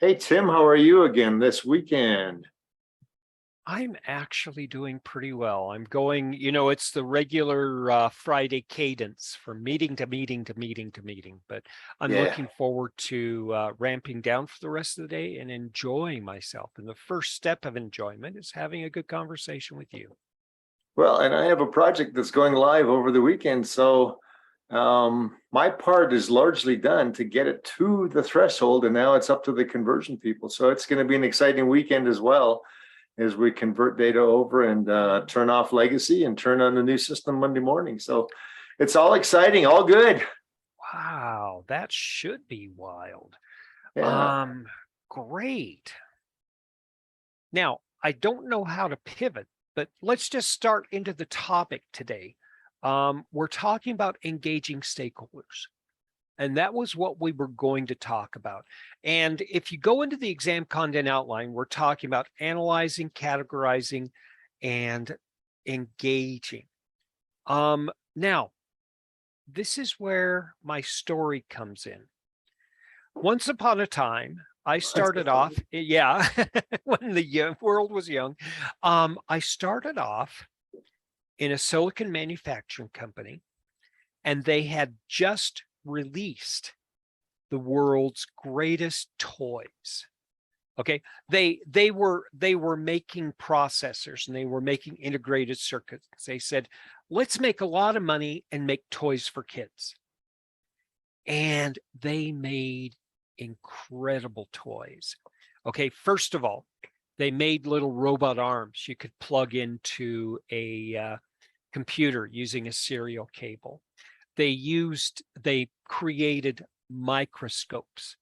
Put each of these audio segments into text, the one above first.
Hey, Tim, how are you again this weekend? I'm actually doing pretty well. I'm going, it's the regular Friday cadence from meeting to meeting to meeting to meeting, but I'm Yeah. looking forward to ramping down for the rest of the day and enjoying myself. And the first step of enjoyment is having a good conversation with you. Well, and I have a project that's going live over the weekend. So my part is largely done to get it to the threshold. And now it's up to the conversion people. So it's going to be an exciting weekend as well as we convert data over and turn off legacy and turn on the new system Monday morning. So it's all exciting, all good. Wow, that should be wild. Yeah. Um, Great. Now, I don't know how to pivot, but let's just start into the topic today. We're talking about engaging stakeholders, and that was what we were going to talk about. And if you go into the exam content outline, we're talking about analyzing, categorizing, and engaging. Now, this is where my story comes in. Once upon a time, I started off, yeah, when the world was young. I started off in a silicon manufacturing company, and they had just released the world's greatest toys. Okay, they were making processors and they were making integrated circuits. They said, let's make a lot of money and make toys for kids. And they made incredible toys. Okay, first of all, they made little robot arms you could plug into a computer using a serial cable. They created microscopes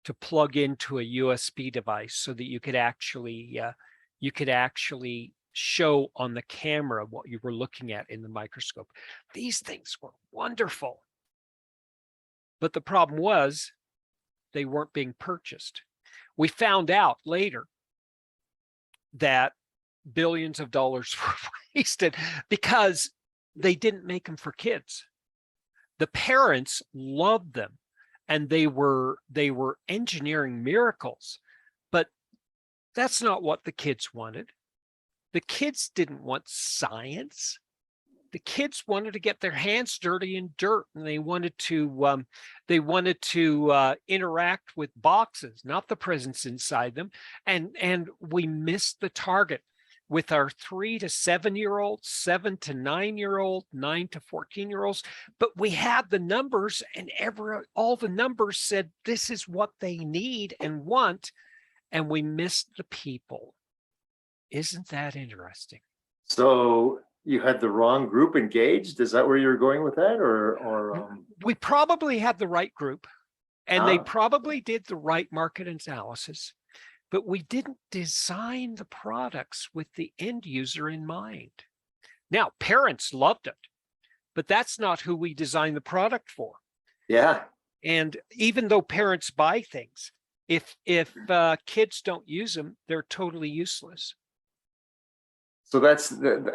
to plug into a USB device so that you could actually show on the camera what you were looking at in the microscope. These things were wonderful. But the problem was they weren't being purchased. We found out later that billions of dollars were wasted because they didn't make them for kids. The parents loved them and they were engineering miracles, but that's not what the kids wanted. The kids didn't want science. The kids wanted to get their hands dirty in dirt, and they wanted to interact with boxes, not the presents inside them. And we missed the target with our 3 to 7-year-olds, 7 to 9-year-old, 9 to 14-year-olds. But we had the numbers, and all the numbers said this is what they need and want, and we missed the people. Isn't that interesting? So you had the wrong group engaged. Is that where you're going with that, or We probably had the right group, and they huh? probably did the right market analysis, but we didn't design the products with the end user in mind. Now, parents loved it, but that's not who we designed the product for. Yeah. And even though parents buy things, if kids don't use them, they're totally useless. So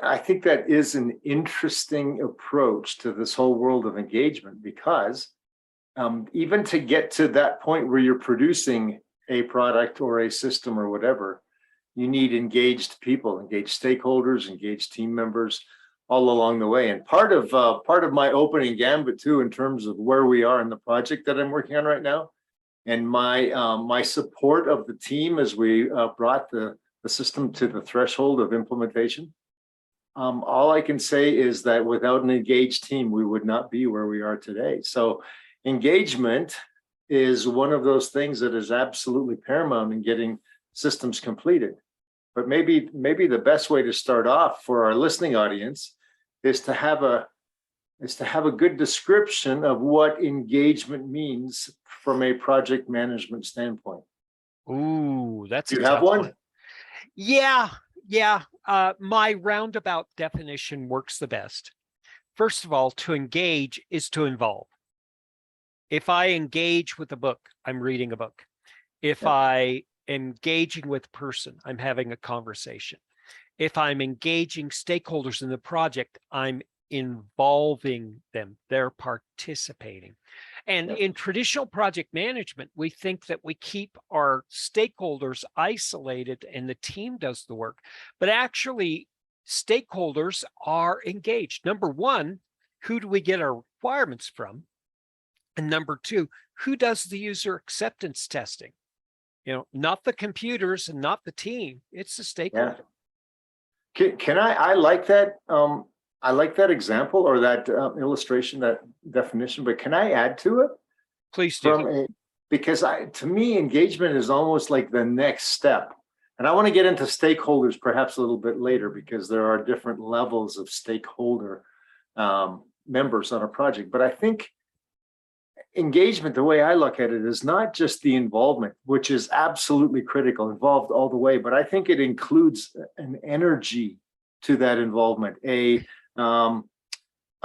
I think that is an interesting approach to this whole world of engagement, because even to get to that point where you're producing a product or a system or whatever, you need engaged people, engaged stakeholders, engaged team members all along the way. And part of my opening gambit too, in terms of where we are in the project that I'm working on right now, and my support of the team as we brought the system to the threshold of implementation. All I can say is that without an engaged team, we would not be where we are today. So engagement is one of those things that is absolutely paramount in getting systems completed. But maybe the best way to start off for our listening audience is to have a good description of what engagement means from a project management standpoint. Ooh, that's Do a you have tough one? one. Yeah. My roundabout definition works the best. First of all, to engage is to involve. If I engage with a book, I'm reading a book. If Yeah. I am engaging with a person, I'm having a conversation. If I'm engaging stakeholders in the project, I'm involving them. They're participating. And in traditional project management, we think that we keep our stakeholders isolated and the team does the work. But actually, stakeholders are engaged. Number one, who do we get our requirements from? And number two, who does the user acceptance testing? Not the computers and not the team. It's the stakeholder. Can I like that. I like that example or that illustration, that definition, but can I add to it? Please do. Because to me, engagement is almost like the next step. And I want to get into stakeholders perhaps a little bit later, because there are different levels of stakeholder members on a project. But I think engagement, the way I look at it, is not just the involvement, which is absolutely critical, involved all the way, but I think it includes an energy to that involvement, a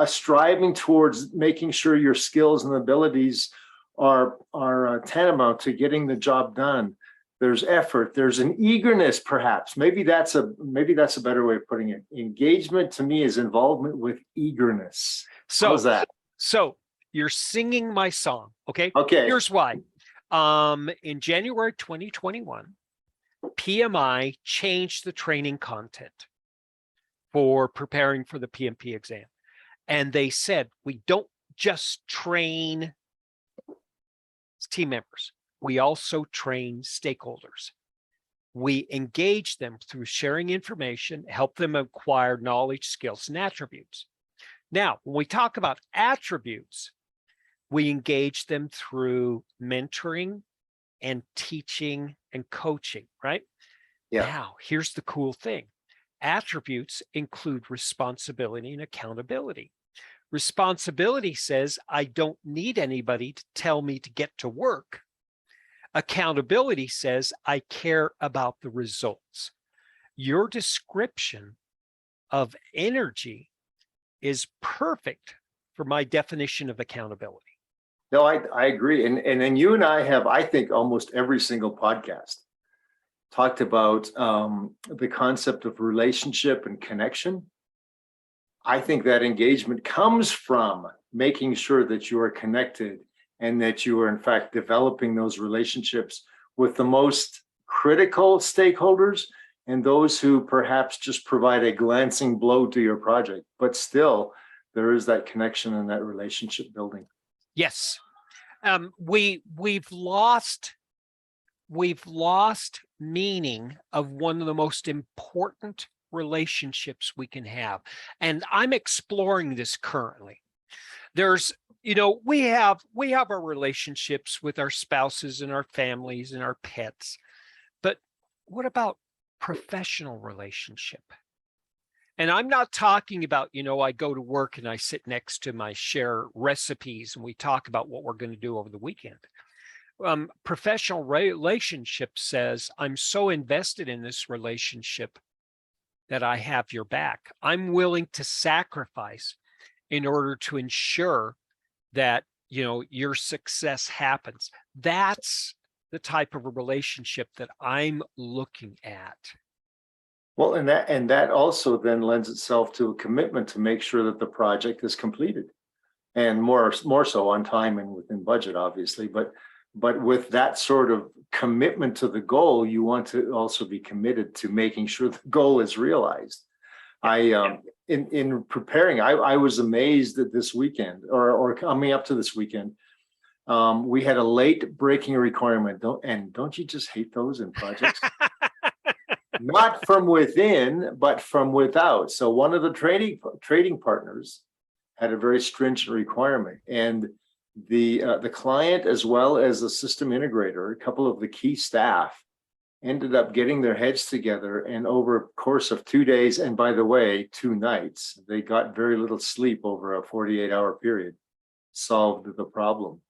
striving towards making sure your skills and abilities are tantamount to getting the job done. There's effort, there's an eagerness, perhaps. Maybe that's a better way of putting it. Engagement to me is involvement with eagerness. How's that? So you're singing my song. Okay. Okay. Here's why. In January 2021, PMI changed the training content for preparing for the PMP exam. And they said, we don't just train team members, we also train stakeholders. We engage them through sharing information, help them acquire knowledge, skills, and attributes. Now, when we talk about attributes, we engage them through mentoring and teaching and coaching, right? Yeah. Now, here's the cool thing. Attributes include responsibility and accountability. Responsibility says, I don't need anybody to tell me to get to work. Accountability says, I care about the results. Your description of energy is perfect for my definition of accountability. No, I agree. And then you and I have, I think, almost every single podcast talked about the concept of relationship and connection. I think that engagement comes from making sure that you are connected and that you are, in fact, developing those relationships with the most critical stakeholders and those who perhaps just provide a glancing blow to your project. But still, there is that connection and that relationship building. Yes. We've lost meaning of one of the most important relationships we can have. And I'm exploring this currently. There's, we have our relationships with our spouses and our families and our pets, but what about professional relationship? And I'm not talking about, I go to work and I sit next to my share recipes and we talk about what we're going to do over the weekend. Professional relationship says, I'm so invested in this relationship that I have your back. I'm willing to sacrifice in order to ensure that, your success happens. That's the type of a relationship that I'm looking at. Well, and that also then lends itself to a commitment to make sure that the project is completed, and more so on time and within budget, obviously. But with that sort of commitment to the goal, you want to also be committed to making sure the goal is realized. In preparing, I was amazed that this weekend, or coming up to this weekend, we had a late breaking requirement. Don't you just hate those in projects? Not from within, but from without. So one of the trading partners had a very stringent requirement, and the client, as well as the system integrator, a couple of the key staff, ended up getting their heads together, and over a course of 2 days, and by the way, 2 nights, they got very little sleep over a 48-hour period, solved the problem.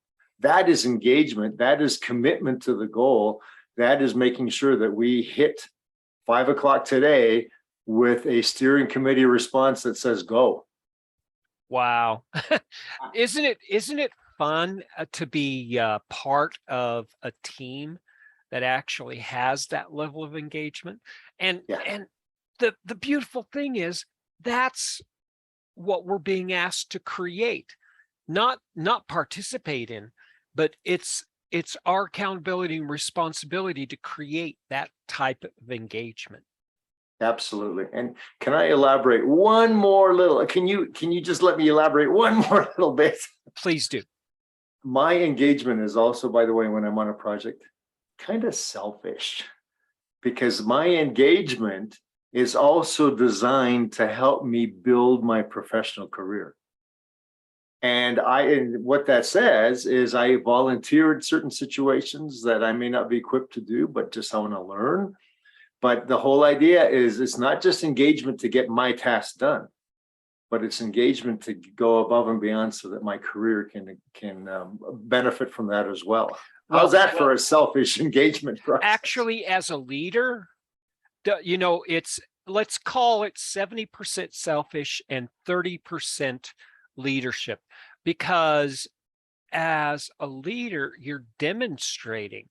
That is engagement. That is commitment to the goal. That is making sure that we hit 5 o'clock today with a steering committee response that says go. Wow. Isn't it fun to be part of a team that actually has that level of engagement? And the beautiful thing is, that's what we're being asked to create. not participate in, but it's our accountability and responsibility to create that type of engagement. Absolutely. And can I elaborate one more little, can you just let me elaborate one more little bit? Please do. My engagement is also, by the way, when I'm on a project, kind of selfish, because my engagement is also designed to help me build my professional career. And what that says is I volunteer in certain situations that I may not be equipped to do, but just I want to learn. But the whole idea is it's not just engagement to get my task done, but it's engagement to go above and beyond so that my career can benefit from that as well. How's that for a selfish engagement process? Actually, as a leader, you know, let's call it 70% selfish and 30% leadership, because as a leader, you're demonstrating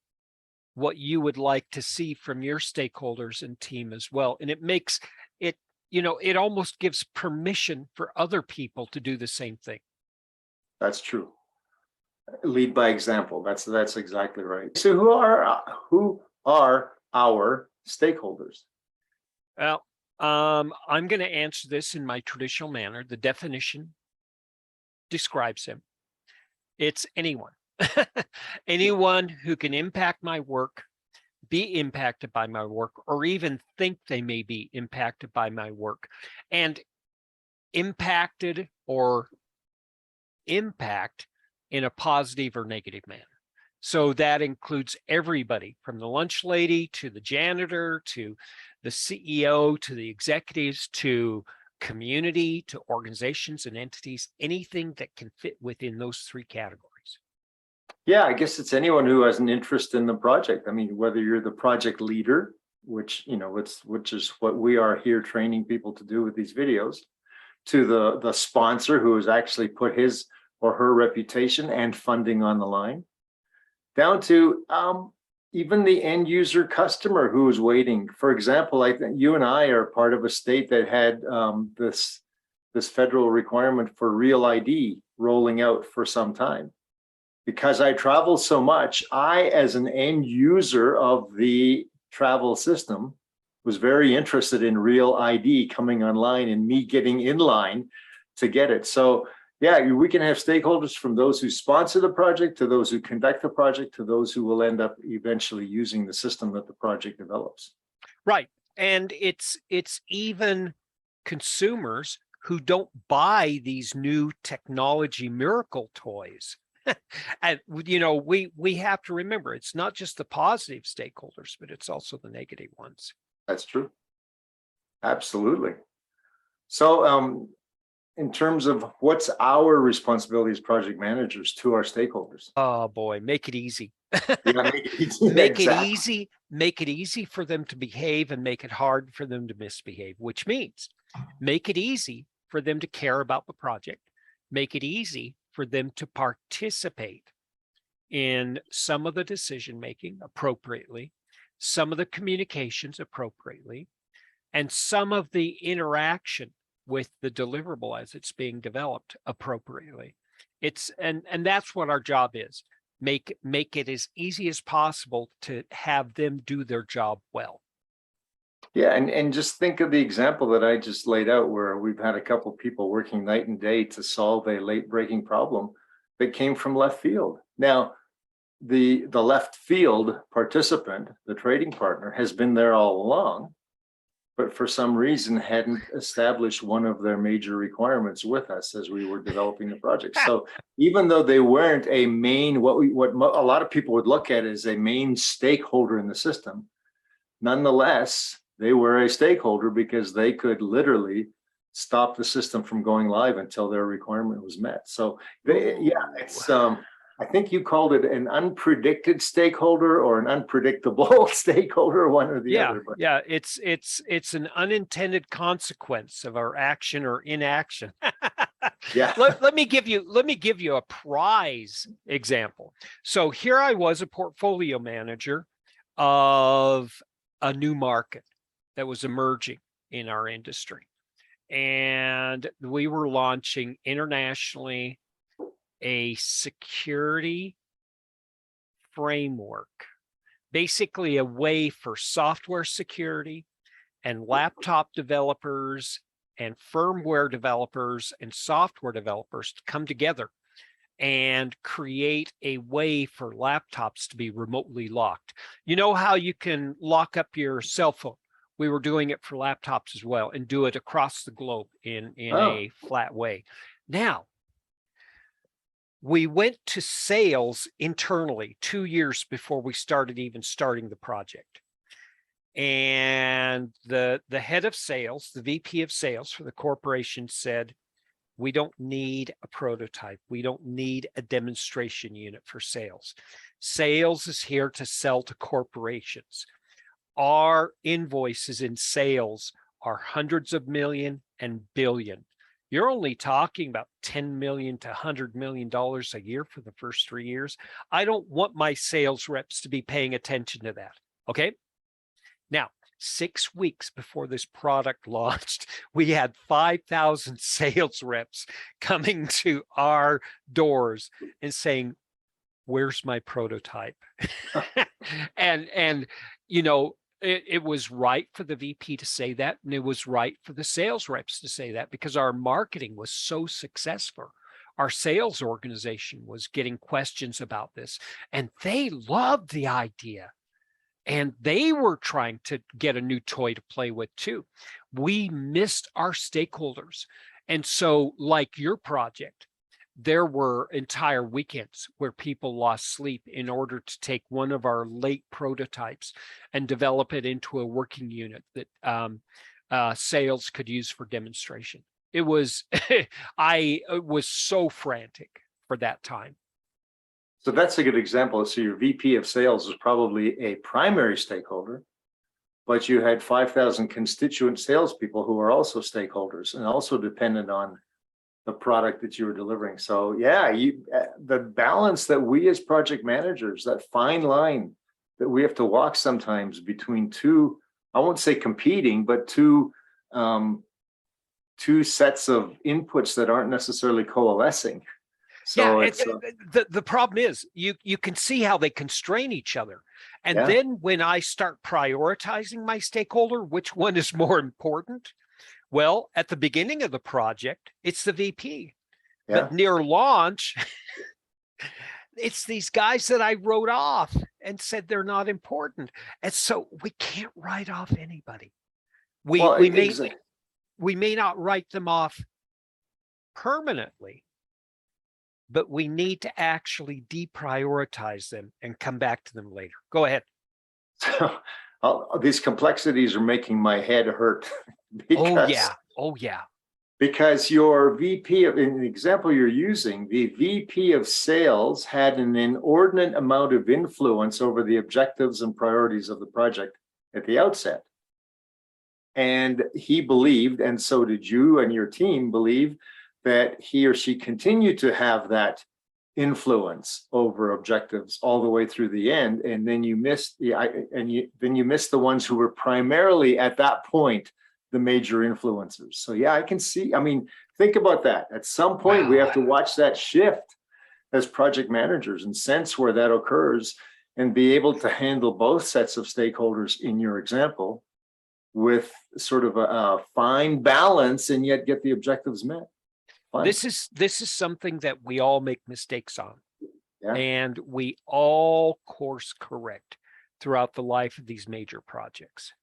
what you would like to see from your stakeholders and team as well. And it makes it, you know, it almost gives permission for other people to do the same thing. That's true. Lead by example. That's exactly right. So who are our stakeholders? Well, I'm going to answer this in my traditional manner. The definition describes him. It's anyone. Anyone who can impact my work, be impacted by my work, or even think they may be impacted by my work, and impacted or impact in a positive or negative manner. So that includes everybody from the lunch lady to the janitor to the CEO to the executives to community to organizations and entities, anything that can fit within those three categories. Yeah, I guess it's anyone who has an interest in the project. I mean, whether you're the project leader, which, you know, which is what we are here training people to do with these videos, to the sponsor who has actually put his or her reputation and funding on the line, down to even the end user customer who is waiting. For example, I think you and I are part of a state that had this federal requirement for real ID rolling out for some time. Because I travel so much, I, as an end user of the travel system, was very interested in real ID coming online and me getting in line to get it. So yeah, we can have stakeholders from those who sponsor the project to those who conduct the project to those who will end up eventually using the system that the project develops. Right. And it's even consumers who don't buy these new technology miracle toys. And, you know, we have to remember, it's not just the positive stakeholders, but it's also the negative ones. That's true. Absolutely. So in terms of what's our responsibility as project managers to our stakeholders? Oh boy, make it easy. Yeah, make it easy. Make Exactly. it easy, make it easy for them to behave and make it hard for them to misbehave, which means make it easy for them to care about the project, make it easy for them to participate in some of the decision making appropriately, some of the communications appropriately, and some of the interaction with the deliverable as it's being developed appropriately. And that's what our job is. Make it as easy as possible to have them do their job well. Yeah, and just think of the example that I just laid out where we've had a couple of people working night and day to solve a late breaking problem that came from left field. Now, the left field participant, the trading partner, has been there all along, but for some reason hadn't established one of their major requirements with us as we were developing the project. So even though they weren't a main, what a lot of people would look at as a main stakeholder in the system, nonetheless, they were a stakeholder because they could literally stop the system from going live until their requirement was met. So yeah, it's I think you called it an unpredicted stakeholder or an unpredictable stakeholder, one or the other. But yeah, it's an unintended consequence of our action or inaction. yeah, let me give you a prize example. So here I was, a portfolio manager of a new market that was emerging in our industry. And we were launching internationally a security framework, basically a way for software security and laptop developers and firmware developers and software developers to come together and create a way for laptops to be remotely locked. You know how you can lock up your cell phone? We were doing it for laptops as well, and do it across the globe in a flat way. Now, we went to sales internally 2 years before we started starting the project. And the head of sales, the VP of sales for the corporation, said, we don't need a prototype. We don't need a demonstration unit for sales. Sales is here to sell to corporations. Our invoices in sales are hundreds of million and billion. You're only talking about $10 million to $100 million a year for the first 3 years. I don't want my sales reps to be paying attention to that. Okay. Now, 6 weeks before this product launched, we had 5,000 sales reps coming to our doors and saying, where's my prototype? and you know, it was right for the VP to say that, and it was right for the sales reps to say that, because our marketing was so successful. Our sales organization was getting questions about this, and they loved the idea. And they were trying to get a new toy to play with too. We missed our stakeholders. And so, like your project, there were entire weekends where people lost sleep in order to take one of our late prototypes and develop it into a working unit that sales could use for demonstration. It was, I was so frantic for that time. So that's a good example. So your VP of sales was probably a primary stakeholder, but you had 5,000 constituent salespeople who are also stakeholders and also dependent on the product that you were delivering. So yeah, the balance that we as project managers, that fine line that we have to walk sometimes between two, I won't say competing, but two sets of inputs that aren't necessarily coalescing. So yeah, the problem is you can see how they constrain each other. And then when I start prioritizing my stakeholder, which one is more important? Well, at the beginning of the project, it's the VP. But near launch, it's these guys that I wrote off and said they're not important. And so we can't write off anybody. We may not write them off permanently, but we need to actually deprioritize them and come back to them later. Go ahead. So these complexities are making my head hurt. Oh yeah. Because your VP, in the example you're using, the VP of sales had an inordinate amount of influence over the objectives and priorities of the project at the outset. And he believed, and so did you and your team believe, that he or she continued to have that influence over objectives all the way through the end. And then you missed you missed the ones who were primarily at that point the major influencers. So yeah, I can see, I mean, think about that. At some point, we have to watch that shift as project managers and sense where that occurs and be able to handle both sets of stakeholders in your example with sort of a fine balance and yet get the objectives met. Fine. This is something that we all make mistakes on, and we all course correct throughout the life of these major projects.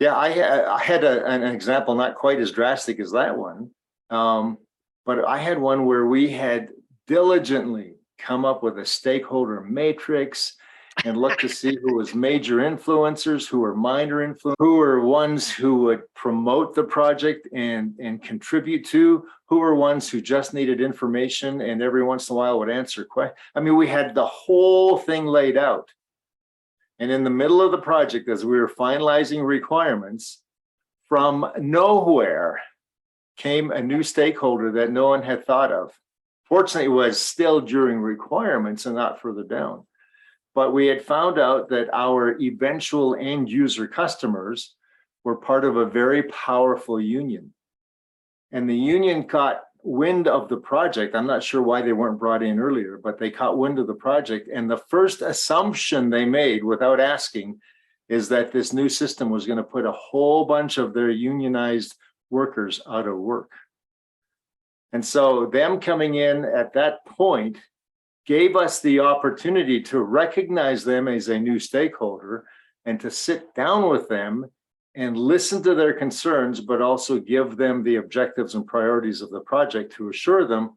Yeah, I had an example not quite as drastic as that one, but I had one where we had diligently come up with a stakeholder matrix and look to see who was major influencers, who were minor influencers, who were ones who would promote the project and contribute to, who were ones who just needed information and every once in a while would answer questions. I mean, we had the whole thing laid out. And in the middle of the project, as we were finalizing requirements, from nowhere came a new stakeholder that no one had thought of. Fortunately, it was still during requirements and not further down. But we had found out that our eventual end user customers were part of a very powerful union. And the union got wind of the project. I'm not sure why they weren't brought in earlier, but they caught wind of the project. And the first assumption they made without asking is that this new system was going to put a whole bunch of their unionized workers out of work. And so them coming in at that point gave us the opportunity to recognize them as a new stakeholder and to sit down with them and listen to their concerns, but also give them the objectives and priorities of the project to assure them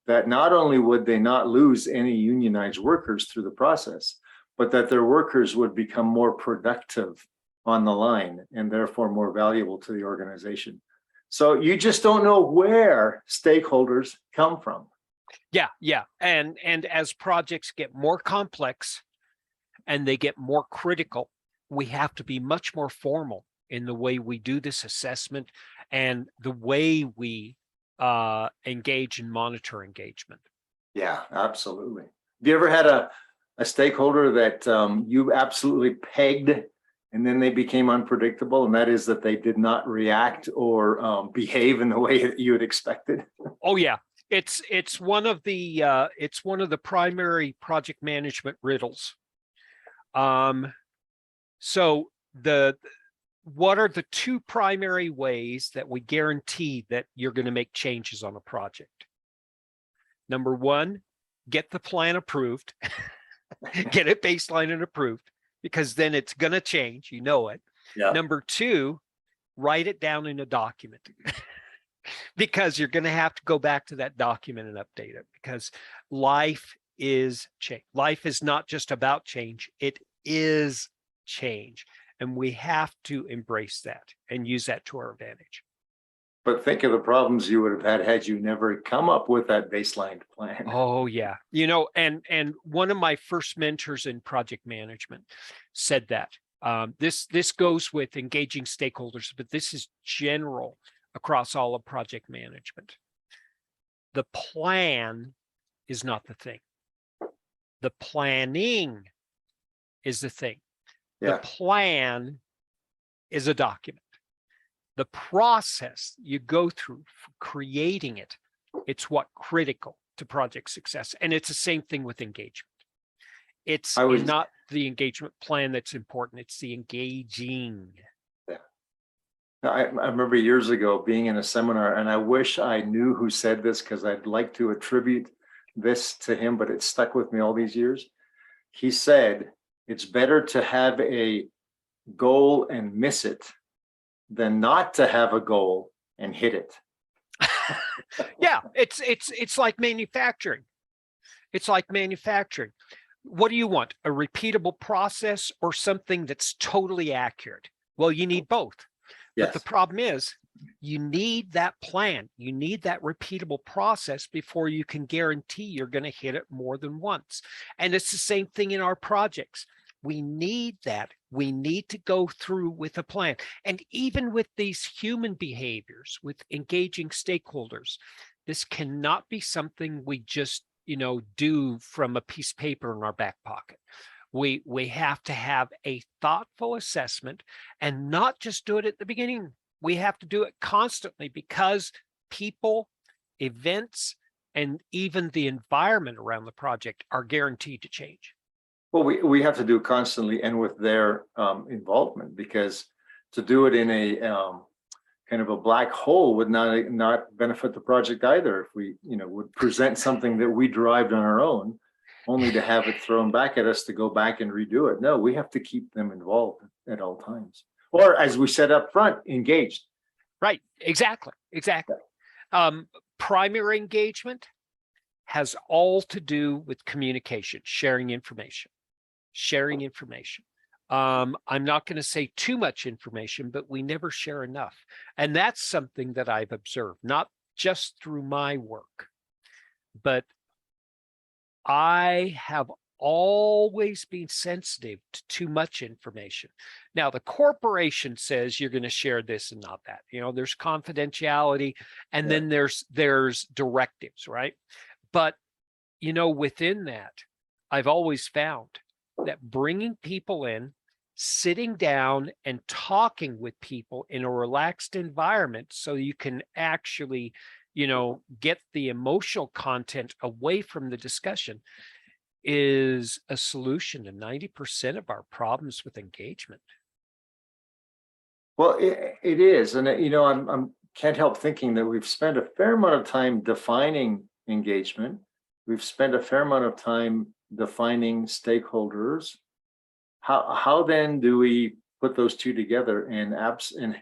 that not only would they not lose any unionized workers through the process, but that their workers would become more productive on the line and therefore more valuable to the organization. So you just don't know where stakeholders come from. Yeah. And as projects get more complex and they get more critical, we have to be much more formal in the way we do this assessment and the way we engage and monitor engagement. Yeah, absolutely. Have you ever had a stakeholder that you absolutely pegged and then they became unpredictable, and that is that they did not react or behave in the way that you had expected? Oh yeah, it's one of the primary project management riddles. So what are the two primary ways that we guarantee that you're going to make changes on a project? Number one, get the plan approved, get it baseline and approved, because then it's going to change, you know it. Yeah. Number two, write it down in a document because you're going to have to go back to that document and update it, because life is change. Life is not just about change. It is change. And we have to embrace that and use that to our advantage. But think of the problems you would have had you never come up with that baseline plan. Oh yeah. And one of my first mentors in project management said that this goes with engaging stakeholders, but this is general across all of project management. The plan is not the thing. The planning is the thing. Yeah. The plan is a document. The process you go through for creating it, it's what critical to project success. And it's the same thing with engagement. It's not the engagement plan that's important. It's the engaging. Yeah. I remember years ago being in a seminar, and I wish I knew who said this because I'd like to attribute this to him, but it stuck with me all these years. He said, it's better to have a goal and miss it than not to have a goal and hit it. Yeah, it's like manufacturing. It's like manufacturing. What do you want? A repeatable process or something that's totally accurate? Well, you need both. Yes. But the problem is you need that plan. You need that repeatable process before you can guarantee you're going to hit it more than once. And it's the same thing in our projects. We need that. We need to go through with a plan. And even with these human behaviors, with engaging stakeholders, this cannot be something we just, do from a piece of paper in our back pocket. We have to have a thoughtful assessment and not just do it at the beginning. We have to do it constantly because people, events, and even the environment around the project are guaranteed to change. Well, we have to do it constantly and with their involvement, because to do it in a kind of a black hole would not benefit the project either. If we would present something that we derived on our own, only to have it thrown back at us to go back and redo it. No, we have to keep them involved at all times. Or as we said up front, engaged. Right, exactly. Primary engagement has all to do with communication, sharing information. I'm not going to say too much information, but we never share enough. And that's something that I've observed, not just through my work, but I have always been sensitive to too much information. Now, the corporation says you're going to share this and not that. There's confidentiality, and then there's directives, right? But, within that, I've always found that bringing people in, sitting down and talking with people in a relaxed environment so you can actually get the emotional content away from the discussion is a solution to 90% of our problems with engagement. Well, it is. And, I'm can't help thinking that we've spent a fair amount of time defining engagement. We've spent a fair amount of time defining stakeholders. How then do we put those two together and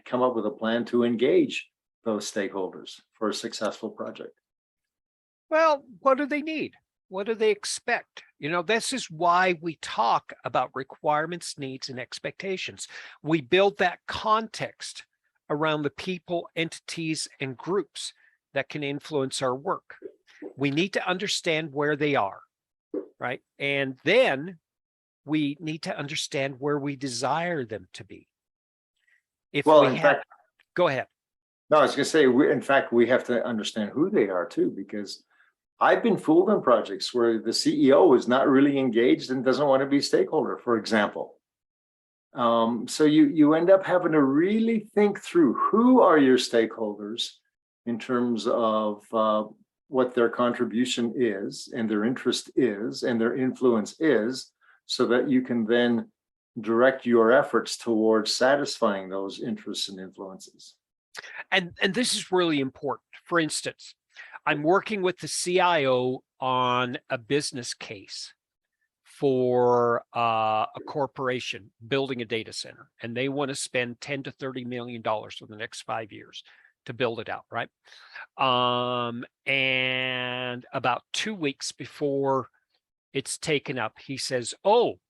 come up with a plan to engage those stakeholders for a successful project? Well, what do they need? What do they expect? This is why we talk about requirements, needs, and expectations. We build that context around the people, entities, and groups that can influence our work. We need to understand where they are, right? And then we need to understand where we desire them to be. Go ahead. No, I was going to say, in fact, we have to understand who they are too, because I've been fooled on projects where the CEO is not really engaged and doesn't want to be a stakeholder, for example. So you end up having to really think through who are your stakeholders in terms of what their contribution is and their interest is and their influence is, so that you can then direct your efforts towards satisfying those interests and influences. And this is really important. For instance, I'm working with the CIO on a business case for a corporation building a data center, and they want to spend $10 to $30 million for the next 5 years to build it out, right? And about 2 weeks before it's taken up, he says, "Oh,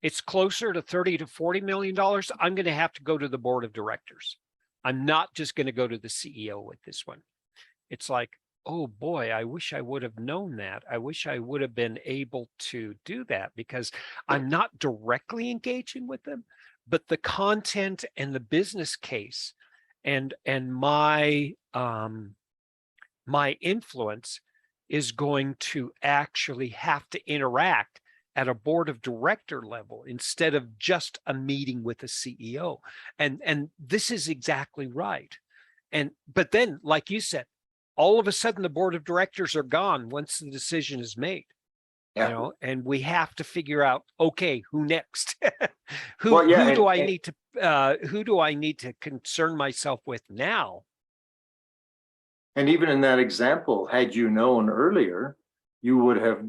it's closer to $30 to $40 million. I'm going to have to go to the board of directors. I'm not just going to go to the CEO with this one." It's like, oh boy, I wish I would have known that. I wish I would have been able to do that, because I'm not directly engaging with them, but the content and the business case and my my influence is going to actually have to interact at a board of director level instead of just a meeting with a CEO. And this is exactly right. But then, like you said, all of a sudden the board of directors are gone once the decision is made. Yeah. And we have to figure out, okay, who next? who Well, yeah, do I need to concern myself with now? and even in that example, had you known earlier, you would have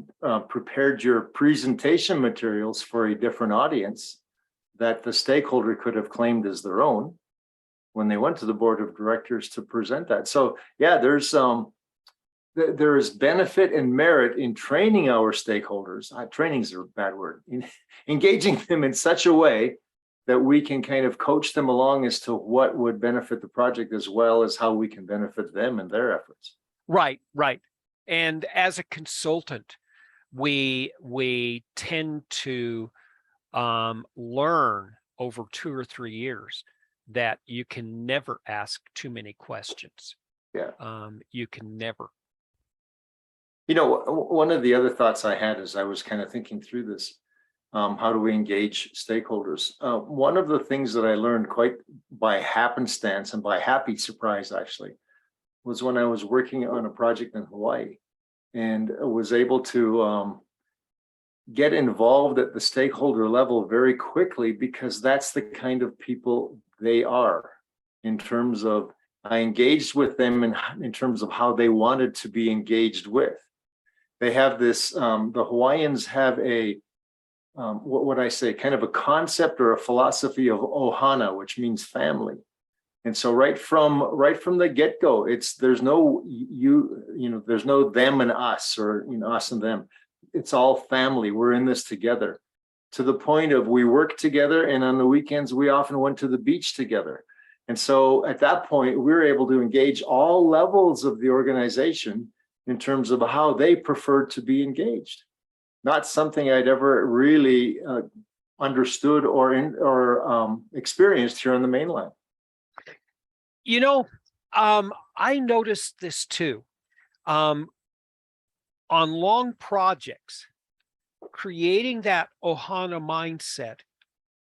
prepared your presentation materials for a different audience that the stakeholder could have claimed as their own when they went to the board of directors to present that. So yeah, there is benefit and merit in training our stakeholders. Training is a bad word. In engaging them in such a way that we can kind of coach them along as to what would benefit the project, as well as how we can benefit them and their efforts. Right. And as a consultant, we tend to learn over 2 or 3 years that you can never ask too many questions. Yeah. You can never. One of the other thoughts I had as I was kind of thinking through this, how do we engage stakeholders? One of the things that I learned quite by happenstance and by happy surprise, actually, was when I was working on a project in Hawaii and was able to get involved at the stakeholder level very quickly, because that's the kind of people they are. In terms of, I engaged with them in terms of how they wanted to be engaged with. They have this, the Hawaiians have a, what would I say, kind of a concept or a philosophy of ohana, which means family. And so right from the get-go, there's no there's no them and us, or us and them. It's all family. We're in this together, to the point of we work together, and on the weekends we often went to the beach together. And so at that point, we were able to engage all levels of the organization in terms of how they preferred to be engaged. Not something I'd ever really understood or experienced here on the mainland. I noticed this too. On long projects, creating that ohana mindset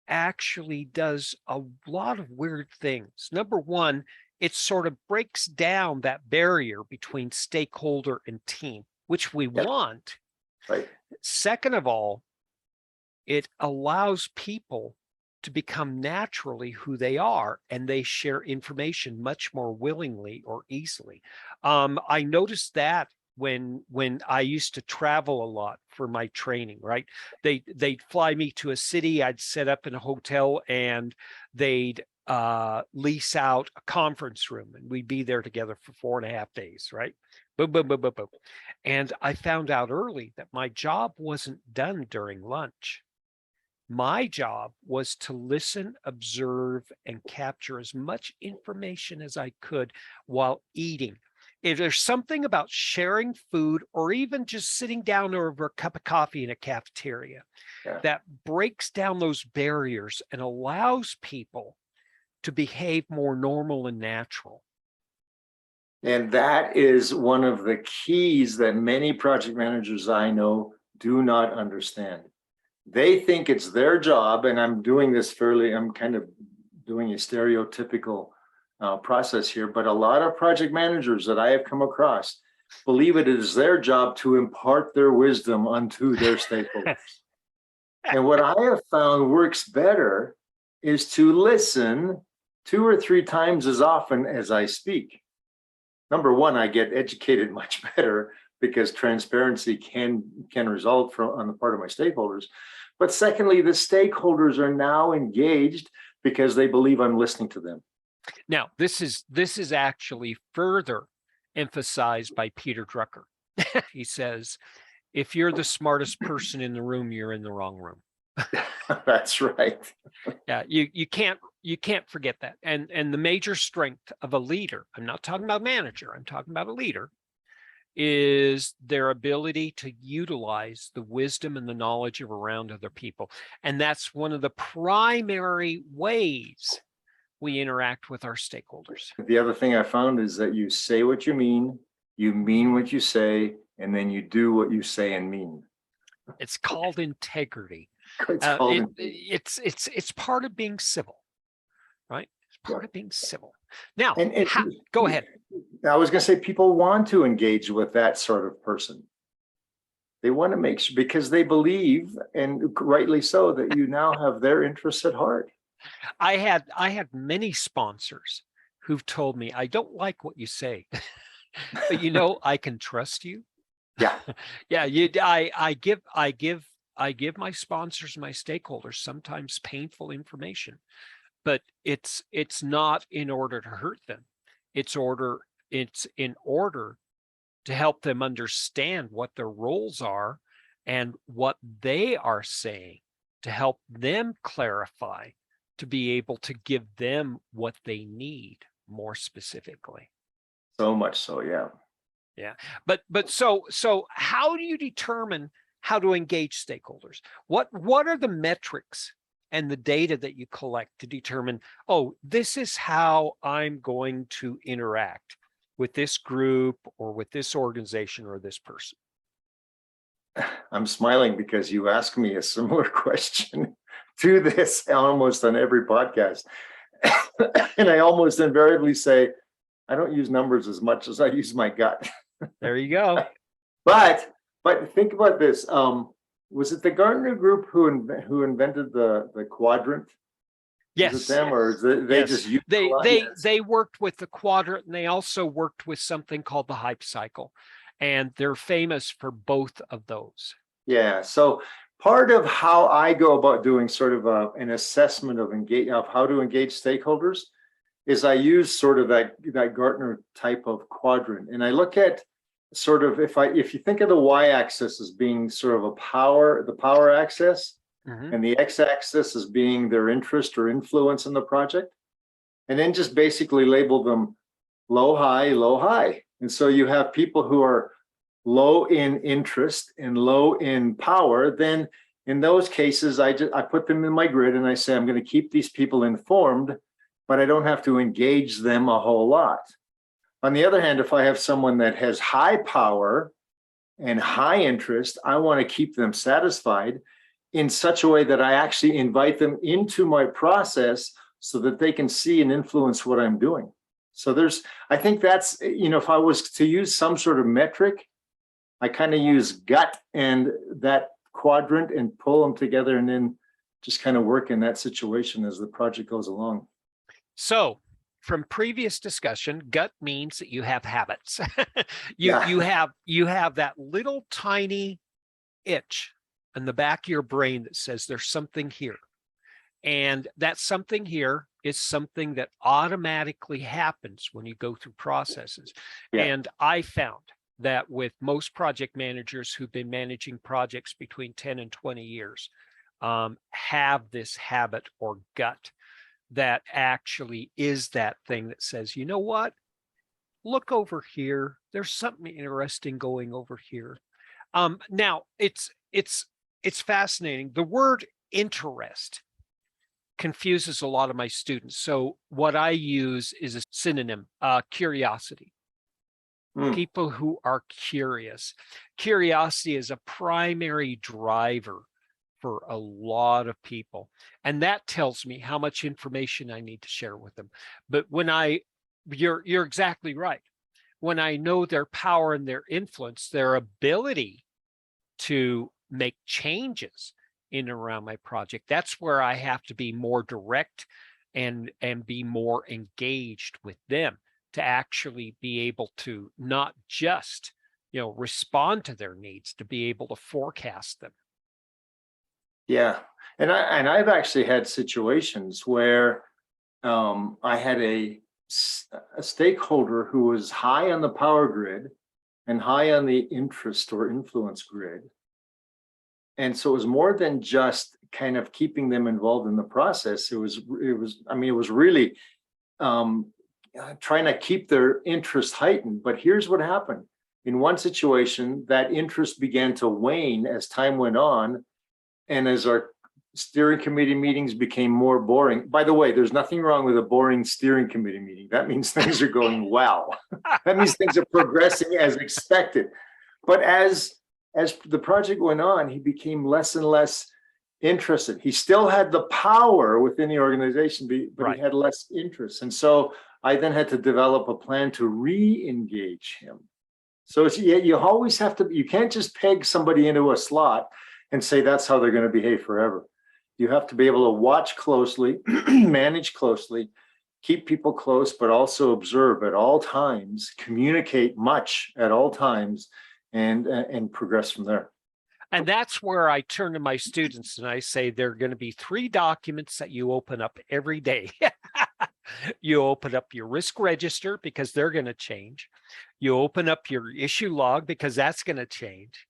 actually does a lot of weird things. Number one, it sort of breaks down that barrier between stakeholder and team, which we want. Right. Second of all, it allows people to become naturally who they are, and they share information much more willingly or easily. I noticed that when I used to travel a lot for my training, right? They'd fly me to a city, I'd set up in a hotel, and they'd lease out a conference room, and we'd be there together for 4.5 days, right? Boom, boom, boom, boom, boom. And I found out early that my job wasn't done during lunch. My job was to listen, observe, and capture as much information as I could while eating. If there's something about sharing food or even just sitting down over a cup of coffee in a cafeteria that breaks down those barriers and allows people to behave more normal and natural. And that is one of the keys that many project managers I know do not understand. They think it's their job, and I'm doing this I'm kind of doing a stereotypical process here, but a lot of project managers that I have come across believe it is their job to impart their wisdom unto their stakeholders. And what I have found works better is to listen 2 or 3 times as often as I speak. Number one, I get educated much better because transparency can result on the part of my stakeholders. But secondly, the stakeholders are now engaged because they believe I'm listening to them. Now, this is actually further emphasized by Peter Drucker. He says, if you're the smartest person in the room, you're in the wrong room. That's right. Yeah, you can't forget that. And the major strength of a leader, I'm not talking about manager, I'm talking about a leader, is their ability to utilize the wisdom and the knowledge of around other people. And that's one of the primary ways we interact with our stakeholders. The other thing I found is that you say what you mean what you say, and then you do what you say and mean. It's called integrity. It's It's part of being civil, right? It's part of being civil. Now, and go ahead. I was going to say, people want to engage with that sort of person. They want to make sure, because they believe, and rightly so, that you now have their interests at heart. I had many sponsors who've told me, I don't like what you say, but I can trust you. Yeah. Yeah. I give my sponsors, my stakeholders, sometimes painful information, but it's not in order to hurt them. It's in order to help them understand what their roles are and what they are saying, to help them clarify, to be able to give them what they need more specifically. So much so, yeah. Yeah. But so how do you determine how to engage stakeholders? What are the metrics and the data that you collect to determine, oh, this is how I'm going to interact with this group or with this organization or this person? I'm smiling because you ask me a similar question to this almost on every podcast. And I almost invariably say, I don't use numbers as much as I use my gut. There you go. But think about this. Was it the Gartner Group who invented the quadrant? Yes. Is it them, or is it, they just used they worked with the quadrant, and they also worked with something called the hype cycle, and they're famous for both of those. Yeah. So part of how I go about doing sort of an assessment of how to engage stakeholders is I use sort of that Gartner type of quadrant, and I look at sort of, if you think of the y-axis as being sort of the power axis, and the x-axis as being their interest or influence in the project, and then just basically label them low, high. And so you have people who are low in interest and low in power. Then in those cases, I put them in my grid and I say, I'm going to keep these people informed, but I don't have to engage them a whole lot. On the other hand, if I have someone that has high power and high interest, I want to keep them satisfied in such a way that I actually invite them into my process so that they can see and influence what I'm doing. So I think that's, if I was to use some sort of metric, I kind of use gut and that quadrant and pull them together and then just kind of work in that situation as the project goes along. So from previous discussion, gut means that you have habits. Yeah. you have that little tiny itch in the back of your brain that says there's something here. And that something here is something that automatically happens when you go through processes. Yeah. And I found that with most project managers who've been managing projects between 10 and 20 years, have this habit or gut that actually is that thing that says, you know what? Look over here. There's something interesting going over here. Now it's fascinating. The word interest confuses a lot of my students. So what I use is a synonym, curiosity. People who are curious. Curiosity is a primary driver for a lot of people. And that tells me how much information I need to share with them. But when you're exactly right. When I know their power and their influence, their ability to make changes in and around my project, that's where I have to be more direct and be more engaged with them to actually be able to not just, respond to their needs, to be able to forecast them. Yeah. And I've actually had situations where I had a stakeholder who was high on the power grid and high on the interest or influence grid. And so it was more than just kind of keeping them involved in the process. It was really trying to keep their interest heightened. But here's what happened. In one situation, that interest began to wane as time went on. And as our steering committee meetings became more boring. By the way, there's nothing wrong with a boring steering committee meeting. That means things are going well. That means things are progressing as expected. But as the project went on, he became less and less interested. He still had the power within the organization, but Right. He had less interest. And so I then had to develop a plan to re-engage him. So you always have to, you can't just peg somebody into a slot and say that's how they're going to behave forever. You have to be able to watch closely, manage closely, keep people close, but also observe at all times, communicate much at all times, and progress from there. And that's where I turn to my students and I say, there are going to be 3 documents that you open up every day. You open up your risk register because they're going to change. You open up your issue log because that's going to change.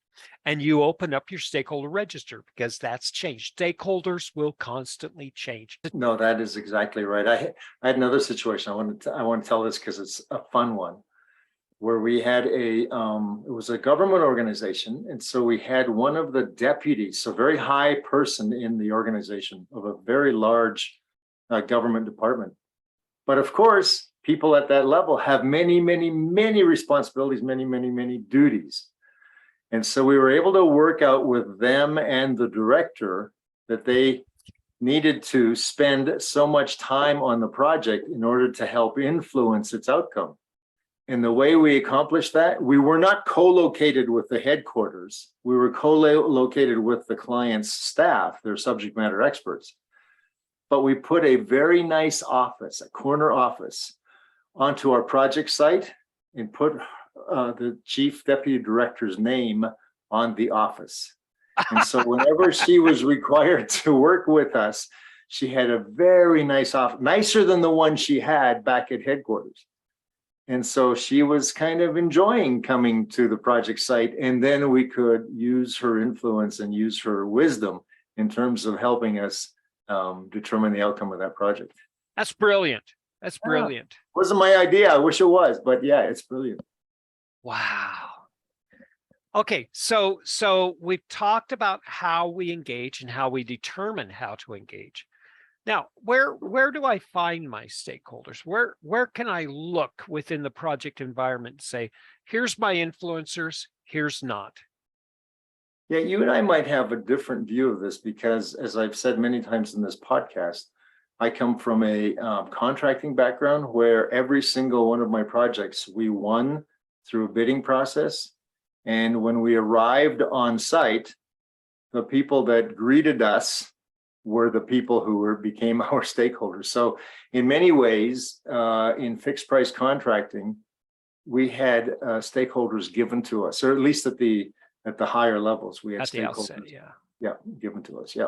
And you open up your stakeholder register because that's changed. Stakeholders will constantly change. No, that is exactly right. I had another situation. I want to tell this because it's a fun one, where we had it was a government organization. And so we had one of the deputies, so very high person in the organization of a very large government department. But of course, people at that level have many, many, many responsibilities, many, many, many duties. And so we were able to work out with them and the director that they needed to spend so much time on the project in order to help influence its outcome. And the way we accomplished that, we were not co-located with the headquarters. We were co-located with the client's staff, their subject matter experts. But we put a very nice office, a corner office, onto our project site and put the chief deputy director's name on the office. And so whenever she was required to work with us, she had a very nice office, nicer than the one she had back at headquarters. And so she was kind of enjoying coming to the project site. And then we could use her influence and use her wisdom in terms of helping us determine the outcome of that project. That's brilliant. That's brilliant. Wasn't my idea. I wish it was, but yeah, it's brilliant. Wow. Okay, so we've talked about how we engage and how we determine how to engage. Now, where do I find my stakeholders? Where can I look within the project environment and say, here's my influencers, here's not? Yeah, you and I might have a different view of this because, as I've said many times in this podcast, I come from a contracting background where every single one of my projects we won through a bidding process. And when we arrived on site, the people that greeted us were the people who became our stakeholders. So in many ways, in fixed price contracting, we had stakeholders given to us, or at least at the higher levels, we had At the stakeholders, outset, yeah, given to us, yeah.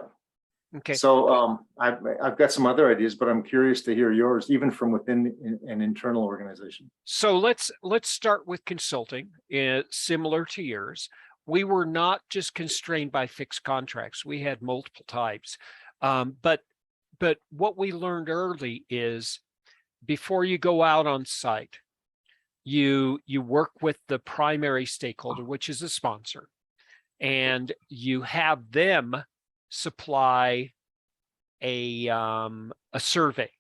Okay. So I've got some other ideas, but I'm curious to hear yours, even from within an internal organization. So let's start with consulting, similar to yours. We were not just constrained by fixed contracts. We had multiple types. But what we learned early is before you go out on site, you work with the primary stakeholder, which is a sponsor, and you have them supply a survey.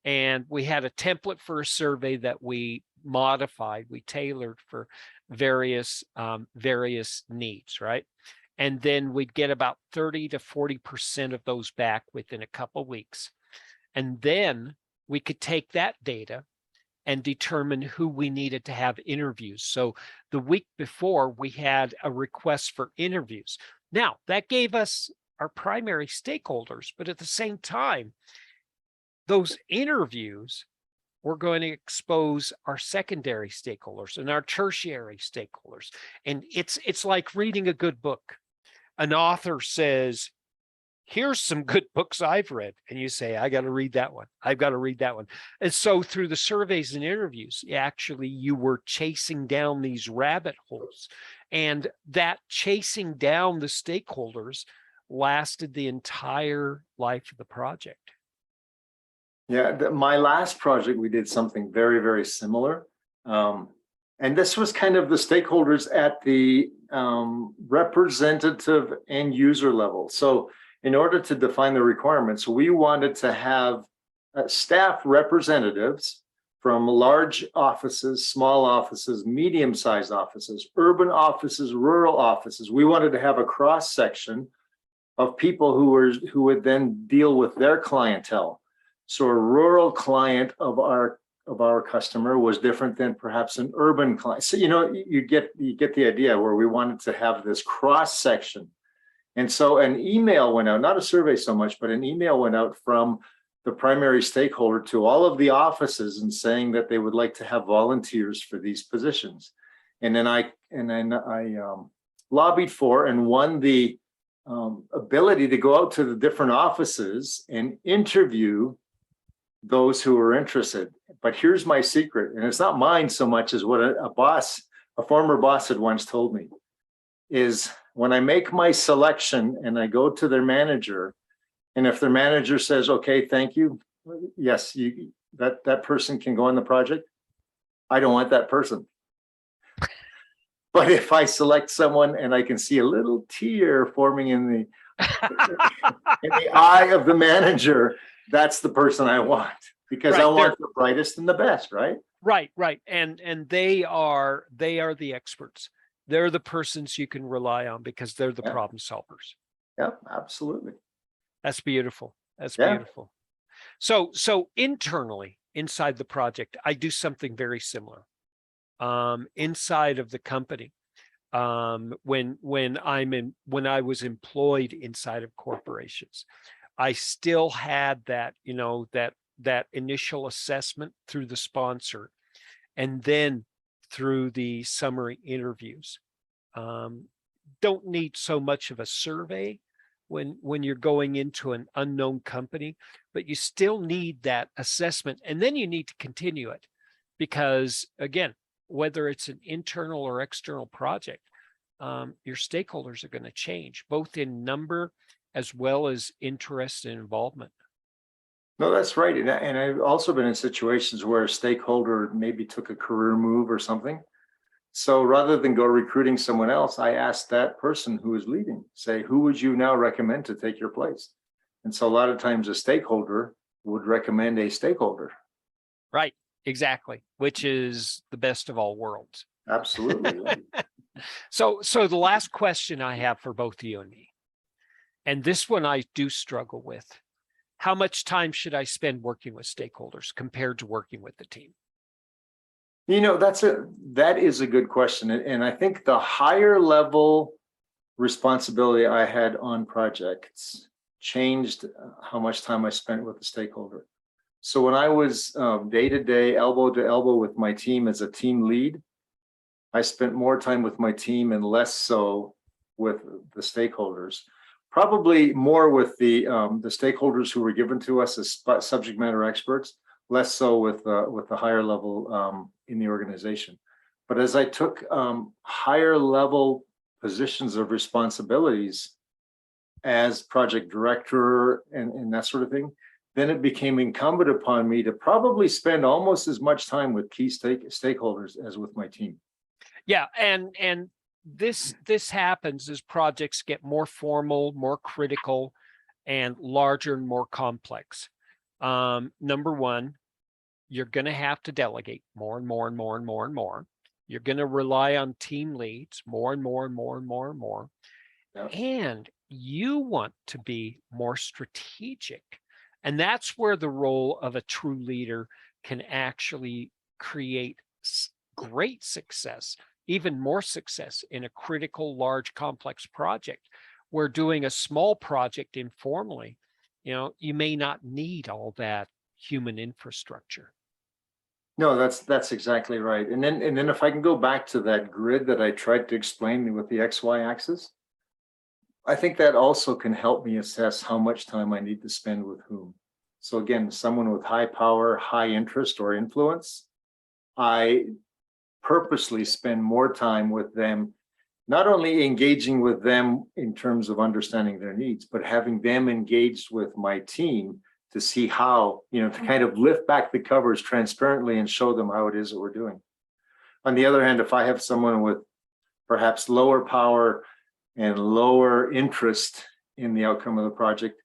And we had a template for a survey that we modified, we tailored for various needs, right? And then we'd get about 30 to 40% of those back within a couple of weeks. And then we could take that data and determine who we needed to have interviews. So the week before, we had a request for interviews. Now, that gave us our primary stakeholders, but at the same time, those interviews were going to expose our secondary stakeholders and our tertiary stakeholders. And it's like reading a good book. An author says, here's some good books I've read. And you say, I got to read that one. I've got to read that one. And so through the surveys and interviews, actually, you were chasing down these rabbit holes. And that chasing down the stakeholders lasted the entire life of the project. Yeah, my last project, we did something very, very similar. And this was kind of the stakeholders at the representative end user level. So in order to define the requirements, we wanted to have staff representatives from large offices, small offices, medium-sized offices, urban offices, rural offices. We wanted to have a cross-section of people who would then deal with their clientele. So a rural client of our customer was different than perhaps an urban client. So you get the idea, where we wanted to have this cross-section. And so an email went out, not a survey so much, but an email went out from the primary stakeholder to all of the offices and saying that they would like to have volunteers for these positions. And then I lobbied for and won the ability to go out to the different offices and interview those who were interested. But here's my secret, and it's not mine so much as what a former boss had once told me, is when I make my selection and I go to their manager, and if their manager says, okay, thank you, yes, that person can go on the project, I don't want that person. But if I select someone and I can see a little tear forming in the eye of the manager, that's the person I want, because right, I want the brightest and the best, right? Right. And they are the experts. They're the persons you can rely on because they're the problem solvers. Yeah, absolutely. That's beautiful. That's beautiful. So internally, inside the project, I do something very similar. Inside of the company, when I was employed inside of corporations, I still had that, that initial assessment through the sponsor, and then through the summary interviews. Don't need so much of a survey when you're going into an unknown company, but you still need that assessment, and then you need to continue it, because again, whether it's an internal or external project, your stakeholders are going to change, both in number as well as interest and involvement. No, that's right. And I've also been in situations where a stakeholder maybe took a career move or something. So rather than go recruiting someone else, I asked that person who is leaving, say, who would you now recommend to take your place? And so a lot of times a stakeholder would recommend a stakeholder. Right, exactly, which is the best of all worlds. Absolutely. Right. So the last question I have for both you and me, and this one I do struggle with, how much time should I spend working with stakeholders compared to working with the team? That is a good question. And I think the higher level responsibility I had on projects changed how much time I spent with the stakeholder. So when I was day to day, elbow to elbow with my team as a team lead, I spent more time with my team and less so with the stakeholders. Probably more with the stakeholders who were given to us as subject matter experts, less so with the higher level in the organization. But as I took higher level positions of responsibilities as project director and that sort of thing, then it became incumbent upon me to probably spend almost as much time with key stakeholders as with my team. Yeah, and this happens as projects get more formal, more critical, and larger and more complex. Number one, you're going to have to delegate more and more and more and more and more. You're going to rely on team leads more and more and more and more and more. Yeah. And you want to be more strategic. And that's where the role of a true leader can actually create great success, even more success in a critical, large, complex project. Where doing a small project informally, you may not need all that human infrastructure. No, that's exactly right. And then if I can go back to that grid that I tried to explain with the XY axis, I think that also can help me assess how much time I need to spend with whom. So again, someone with high power, high interest or influence, I purposely spend more time with them, not only engaging with them in terms of understanding their needs, but having them engaged with my team to see how, to kind of lift back the covers transparently and show them how it is that we're doing. On the other hand, if I have someone with perhaps lower power and lower interest in the outcome of the project,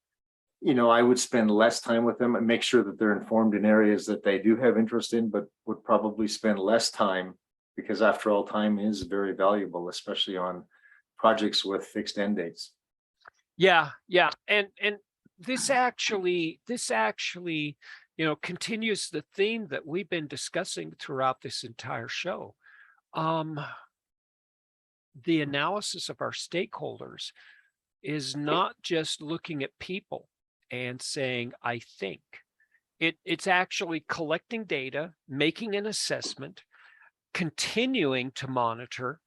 I would spend less time with them and make sure that they're informed in areas that they do have interest in, but would probably spend less time, because after all, time is very valuable, especially on projects with fixed end dates. Yeah. And this actually, continues the theme that we've been discussing throughout this entire show. The analysis of our stakeholders is not just looking at people and saying, I think. It's actually collecting data, making an assessment, continuing to monitor,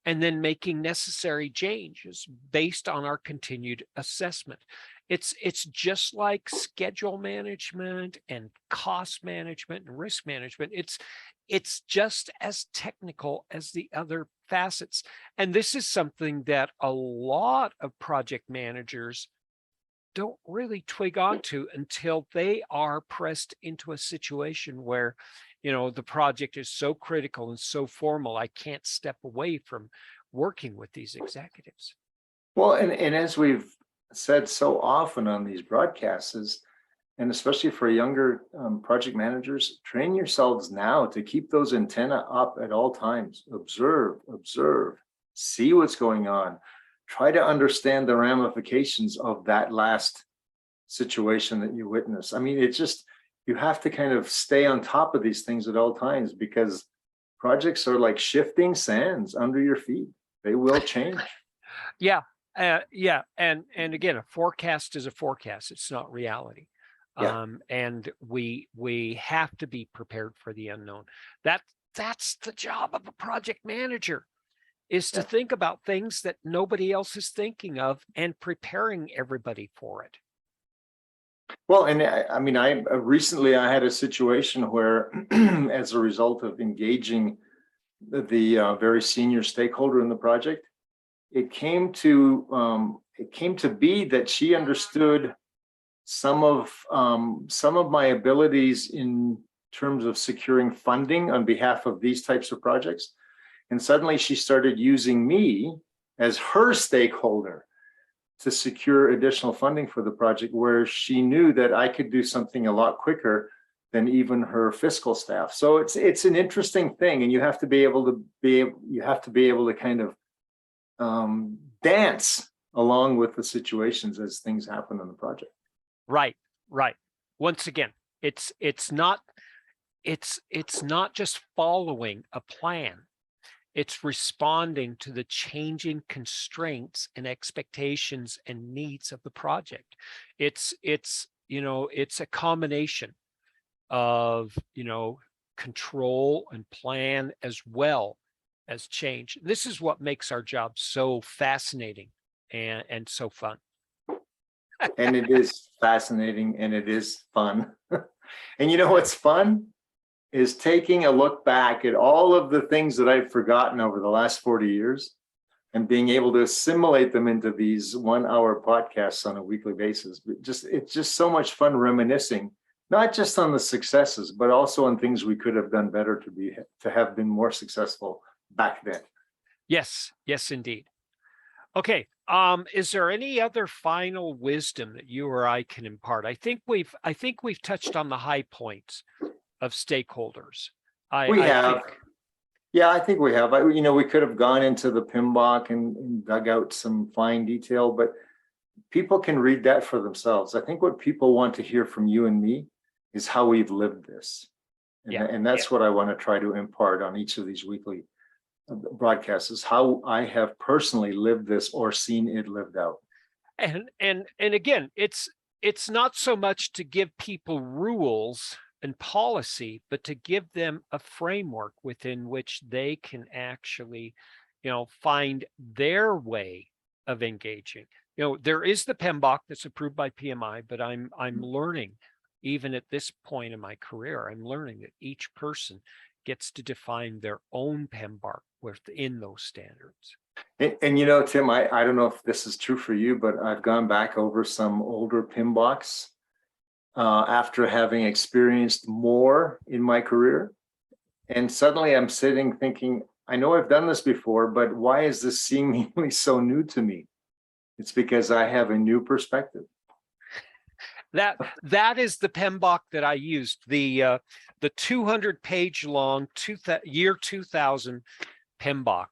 and then making necessary changes based on our continued assessment. It's just like schedule management and cost management and risk management. It's just as technical as the other facets. And this is something that a lot of project managers don't really twig onto until they are pressed into a situation where, the project is so critical and so formal, I can't step away from working with these executives. Well, and as we've said so often on these broadcasts, and especially for younger project managers, train yourselves now to keep those antennae up at all times. Observe, see what's going on. Try to understand the ramifications of that last situation that you witness. I mean, you have to kind of stay on top of these things at all times, because projects are like shifting sands under your feet. They will change. Yeah. And again, a forecast is a forecast. It's not reality. Yeah. And we have to be prepared for the unknown. That's the job of a project manager, is to think about things that nobody else is thinking of and preparing everybody for it. Well, and I recently I had a situation where, as a result of engaging the very senior stakeholder in the project, it came to be that she understood some of my abilities in terms of securing funding on behalf of these types of projects, and suddenly she started using me as her stakeholder to secure additional funding for the project, where she knew that I could do something a lot quicker than even her fiscal staff. So it's an interesting thing, and you have to be able to kind of dance along with the situations as things happen on the project. Right. Right. Once again, it's not just following a plan. It's responding to the changing constraints and expectations and needs of the project. It's a combination of, control and plan as well as change. This is what makes our job so fascinating and so fun. And it is fascinating and it is fun. And you know what's fun is taking a look back at all of the things that I've forgotten over the last 40 years and being able to assimilate them into these 1-hour podcasts on a weekly basis. It's just so much fun reminiscing, not just on the successes, but also on things we could have done better to have been more successful back then. Yes, indeed. Okay. Is there any other final wisdom that you or I can impart? I think we've touched on the high points of stakeholders. We have. Yeah, I think we have. We could have gone into the PMBOK and dug out some fine detail, but people can read that for themselves. I think what people want to hear from you and me is how we've lived this. And that's what I want to try to impart on each of these weekly broadcasts, is how I have personally lived this or seen it lived out. And again, it's not so much to give people rules and policy, but to give them a framework within which they can actually, find their way of engaging. There is the PMBOK that's approved by PMI, but I'm learning, even at this point in my career, I'm learning that each person gets to define their own PMBOK within those standards. And Tim, I don't know if this is true for you, but I've gone back over some older PMBOKs after having experienced more in my career. And suddenly I'm sitting thinking, I know I've done this before, but why is this seemingly so new to me? It's because I have a new perspective. That is the PMBOK that I used, the 200-page long year 2000 PMBOK.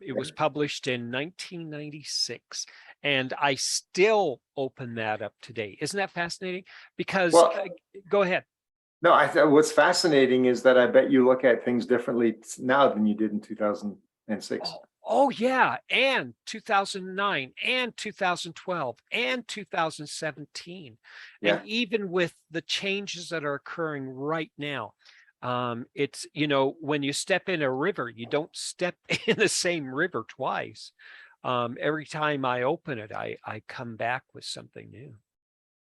It was published in 1996, and I still open that up today. Isn't that fascinating? Because go ahead. No, what's fascinating is that I bet you look at things differently now than you did in 2006. Oh yeah, and 2009 and 2012 and 2017. Yeah. And even with the changes that are occurring right now, it's, when you step in a river, you don't step in the same river twice. Every time I open it, I come back with something new.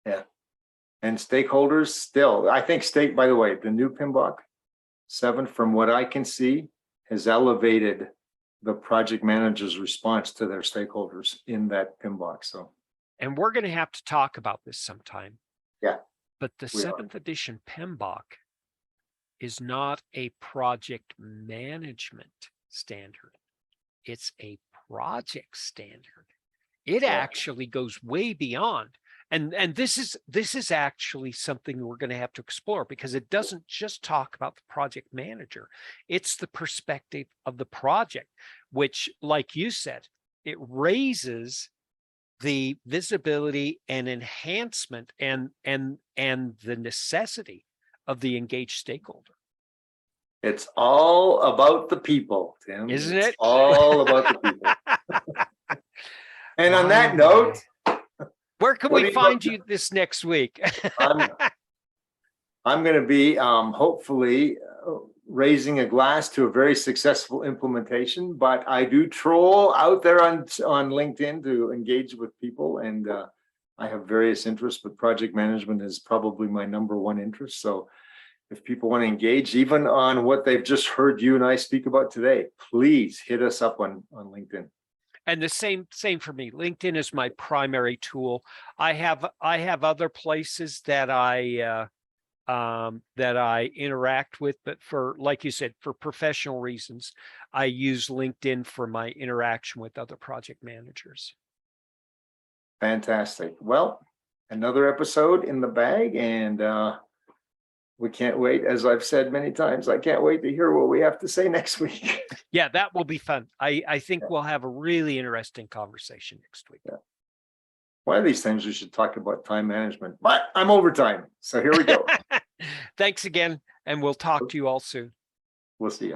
Yeah. And stakeholders still, I think by the way, the new PMBOK 7, from what I can see, has elevated the project manager's response to their stakeholders in that PMBOK. So, and we're going to have to talk about this sometime. Yeah. But the 7th edition PMBOK is not a project management standard. It's a project standard. It actually goes way beyond. And this is actually something we're going to have to explore, because it doesn't just talk about the project manager. It's the perspective of the project, which, like you said, it raises the visibility and enhancement and the necessity of the engaged stakeholder. It's all about the people, Tim. Isn't it? All about the people. And on that note, where can we find you this next week? I'm going to be hopefully raising a glass to a very successful implementation, but I do troll out there on LinkedIn to engage with people, and I have various interests, but project management is probably my #1 interest. So if people want to engage even on what they've just heard you and I speak about today, please hit us up on LinkedIn. And the same for me. LinkedIn is my primary tool. I have other places that I interact with, but for, like you said, for professional reasons, I use LinkedIn for my interaction with other project managers. Fantastic. Well, another episode in the bag, and we can't wait. As I've said many times, I can't wait to hear what we have to say next week. Yeah, that will be fun. I think we'll have a really interesting conversation next week. Yeah. One of these times we should talk about time management, but I'm over time. So here we go. Thanks again, and we'll talk to you all soon. We'll see you.